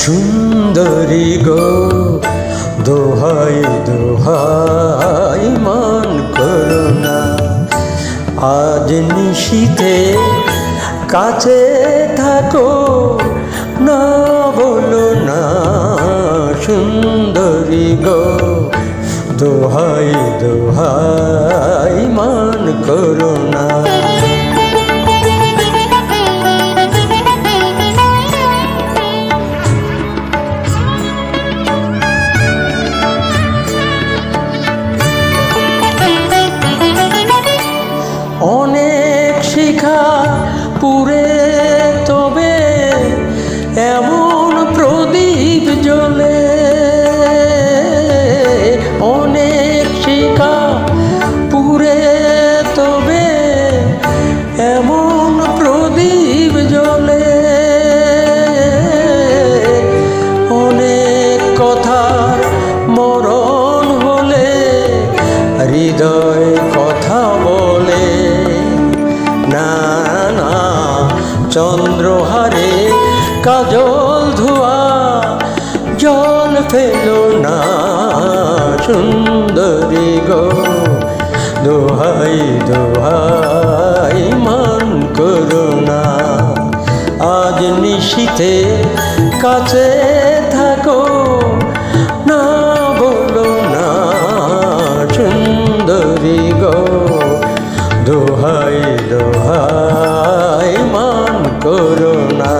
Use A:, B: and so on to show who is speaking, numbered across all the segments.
A: সুন্দরী গো দোহাই দোহাই মান করো না, আজ নিশীথে কাছে থাকো না, বলো না সুন্দরী গো দোহাই দোহাই মান করো না। অনেক শিখা পুরে তবে এমন প্রদীপ জ্বলে, অনেক শিখা পুরে তবে এমন প্রদীপ জ্বলে, অনেক কথার মরণ হলে হৃদয় কথা বলে, না না চন্দ্রহারে কাজল ধোয়া জল ফেলো না, সুন্দরী গো দোহাই দোহাই মান করো না, আজ নিশীথে কাছে থাকো না, বলো না সুন্দরী গো দোহাই দোহাই মান করো না।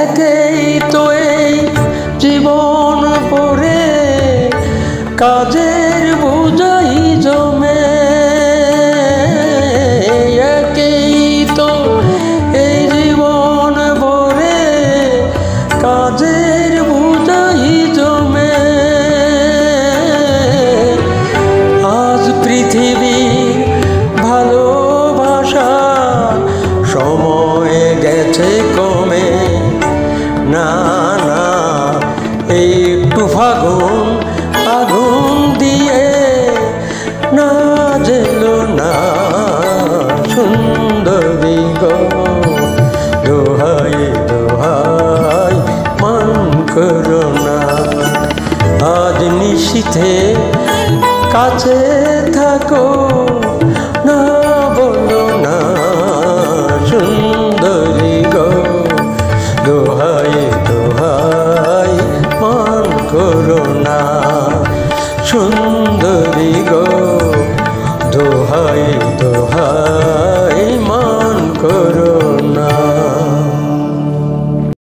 A: একেই তো এই জীবন পড়ে কাজের বোঝাই জমে, একেই তো এই জীবন পড়ে কাজের বোঝাই জমে, আজ পৃথিবীর ভালোবাসা সময় গেছে কমে, না না এই একটু ফাগুন আগুন দিয়ে না জেলো না, সুন্দরী গো দোহাই দোহাই মান করো না, আজ নিশীথে কাছে থাকো